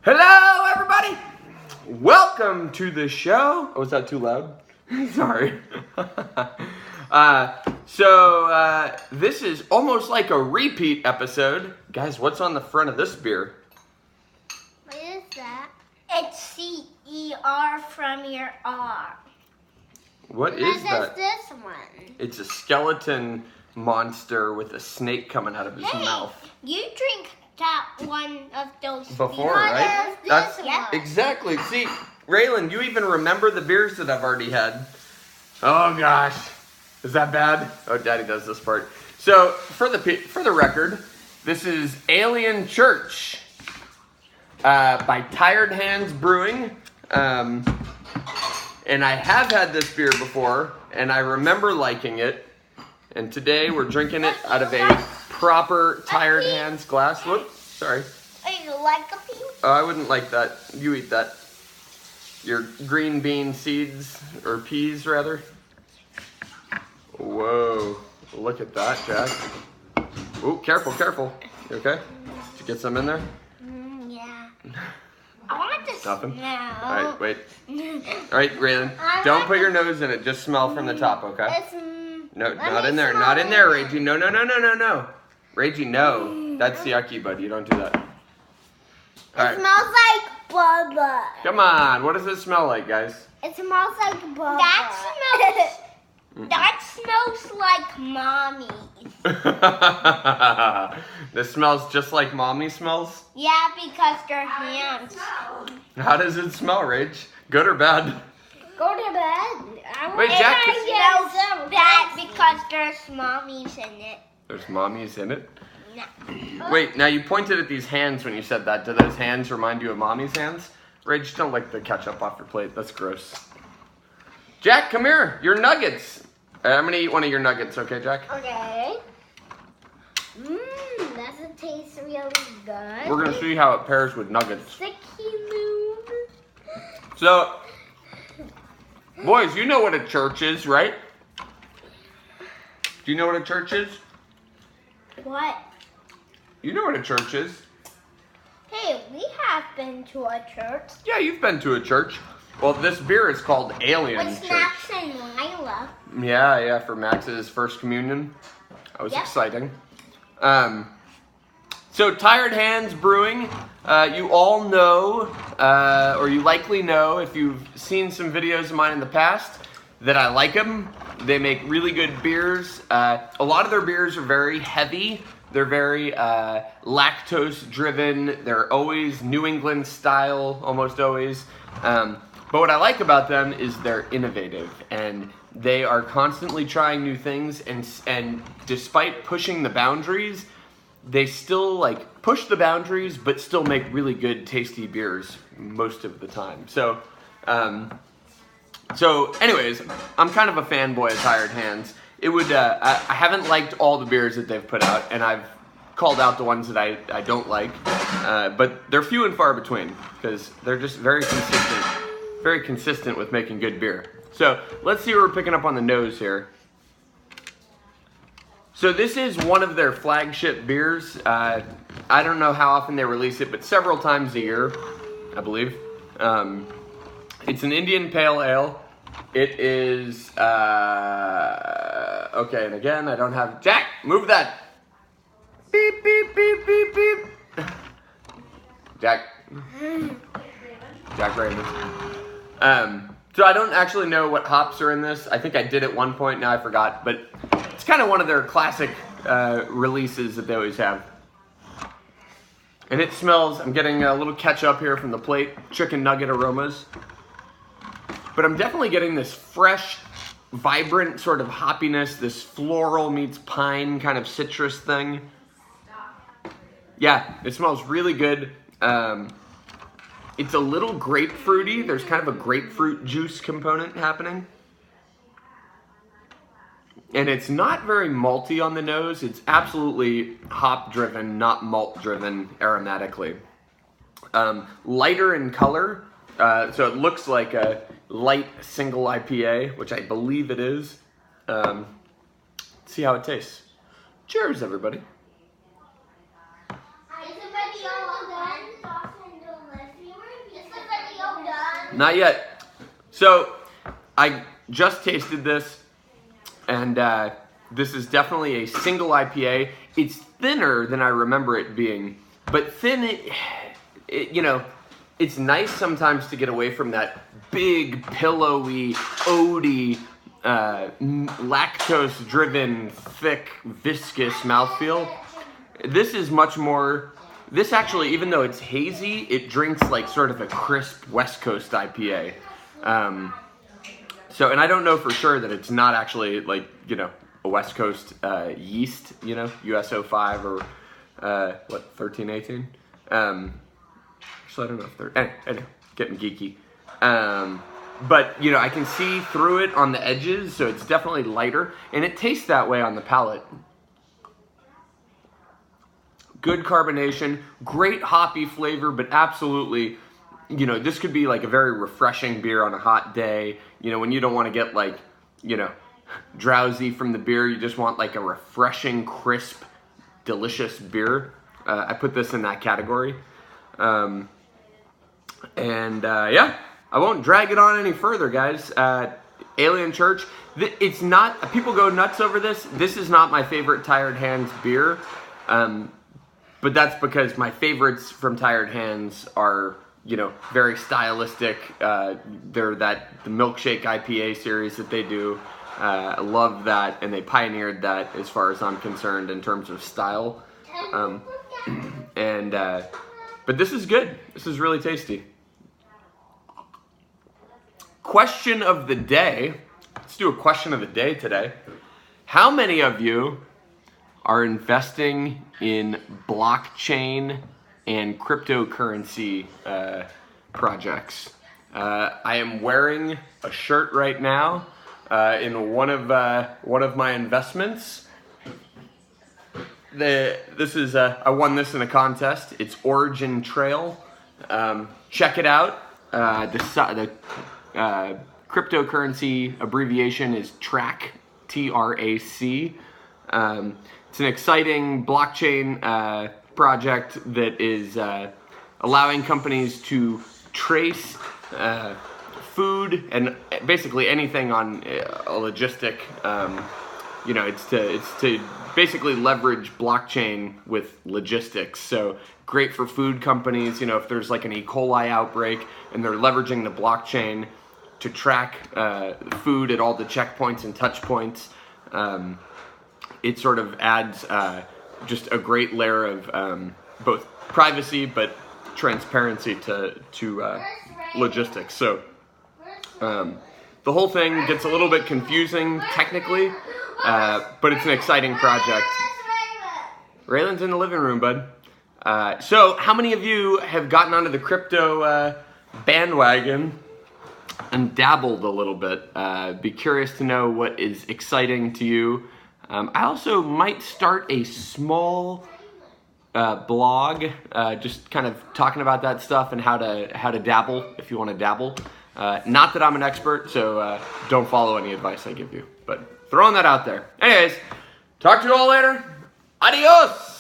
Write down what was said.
Hello, everybody. Welcome to the show. Oh, was that too loud? Sorry. This is almost like a repeat episode. Guys, what's on the front of this beer? What is that? It's C-E-R from your R. What is that? What is this one? It's a skeleton monster with a snake coming out of his mouth. You drink that one of those Before, right? That's exactly. See, Raylan, you even remember the beers that I've already had. Oh gosh, is that bad? Oh, Daddy does this part. So for the record, this is Alien Church by Tired Hands Brewing, and I have had this beer before, and I remember liking it. And today we're drinking it out of a proper Tired Hands glass. Whoops, sorry. Oh, you like a piece? Oh, I wouldn't like that. You eat that. Your green bean seeds, or peas rather. Whoa, look at that, Jack. Oh, careful, careful. You okay? Did you get some in there? Yeah. I want to Nothing? smell. All right, wait. All right, Raylan, don't put your nose in it. Just smell from the top, okay? No, not in there. Not in there, Reggie. No, no, no, no, no, no. Reggie, no. That's yucky, bud. You don't do that. All right. Smells like bubba. Come on. What does it smell like, guys? It smells like bubba. That smells like mommy. This smells just like mommy smells? Yeah, because their hands. How does it smell, Rach? Good or bad? Go to bed. Wait, Jack. It smells bad because there's mommies in it. There's mommies in it? No. Wait, now you pointed at these hands when you said that. Do those hands remind you of mommy's hands? Rach, don't lick the ketchup off your plate. That's gross. Jack, come here. Your nuggets. I'm going to eat one of your nuggets, okay, Jack? Okay. Does it taste really good? We're going to see how it pairs with nuggets. Sticky lube. So, boys, you know what a church is, right? Do you know what a church is? What? You know what a church is. Hey, we have been to a church. Yeah, you've been to a church. Well, this beer is called Alien With Church. Max and Lila. Yeah, for Max's first communion. That was exciting. So Tired Hands Brewing, you all know, or you likely know if you've seen some videos of mine in the past, that I like them. They make really good beers. A lot of their beers are very heavy. They're very lactose driven. They're always New England style, almost always. But what I like about them is they're innovative, and they are constantly trying new things, and despite pushing the boundaries, they still push the boundaries, but still make really good, tasty beers most of the time. So anyways, I'm kind of a fanboy of Tired Hands. It would I haven't liked all the beers that they've put out, and I've called out the ones that I don't like, but they're few and far between because they're just very consistent with making good beer. So let's see what we're picking up on the nose here. So this is one of their flagship beers. I don't know how often they release it, but several times a year, I believe. It's an Indian Pale Ale. It is, okay, and again, I don't have, Jack, move that. Beep, beep, beep, beep, beep. Jack Raymond. So I don't actually know what hops are in this. I think I did at one point, now I forgot, but it's kind of one of their classic releases that they always have. And it smells, I'm getting a little ketchup here from the plate, chicken nugget aromas. But I'm definitely getting this fresh, vibrant sort of hoppiness, this floral meets pine kind of citrus thing. Yeah, it smells really good. It's a little grapefruity. There's kind of a grapefruit juice component happening. And it's not very malty on the nose. It's absolutely hop-driven, not malt-driven aromatically. Lighter in color, so it looks like a light single IPA, which I believe it is. Let's see how it tastes. Cheers, everybody. Is everybody all done? Not yet. So, I just tasted this, and this is definitely a single IPA. It's thinner than I remember it being, but thin, you know, it's nice sometimes to get away from that big, pillowy, oaty, lactose-driven, thick, viscous mouthfeel. This is much more, this actually, even though it's hazy, it drinks like sort of a crisp West Coast IPA. So, and I don't know for sure that it's not actually like, you know, a West Coast yeast, you know, US05 or, 1318? Actually, I don't know if they're, anyway, getting geeky. But, you know, I can see through it on the edges, so it's definitely lighter, and it tastes that way on the palate. Good carbonation, great hoppy flavor, but absolutely, you know, this could be like a very refreshing beer on a hot day. You know, when you don't want to get like, you know, drowsy from the beer, you just want like a refreshing, crisp, delicious beer. I put this in that category. Yeah, I won't drag it on any further, guys. Alien Church, it's not, people go nuts over this. This is not my favorite Tired Hands beer. But that's because my favorites from Tired Hands are, you know, very stylistic. They're the milkshake IPA series that they do. I love that, and they pioneered that as far as I'm concerned in terms of style. But this is good. This is really tasty. Question of the day. Let's do a question of the day today. How many of you are investing in blockchain and cryptocurrency projects? I am wearing a shirt right now in one of my investments. I won this in a contest. It's Origin Trail. Check it out. The cryptocurrency abbreviation is TRAC, TRAC. It's an exciting blockchain project that is allowing companies to trace food and basically anything on a logistic. You know, it's to basically leverage blockchain with logistics. So great for food companies. You know, if there's like an E. coli outbreak and they're leveraging the blockchain to track food at all the checkpoints and touch points. It sort of adds just a great layer of both privacy but transparency to logistics. So the whole thing gets a little bit confusing technically, but it's an exciting project. Raylan's in the living room, bud. So how many of you have gotten onto the crypto bandwagon and dabbled a little bit? Be curious to know what is exciting to you. I also might start a small blog, just kind of talking about that stuff and how to dabble if you want to dabble. Not that I'm an expert, so don't follow any advice I give you, but throwing that out there. Anyways, talk to you all later. Adios!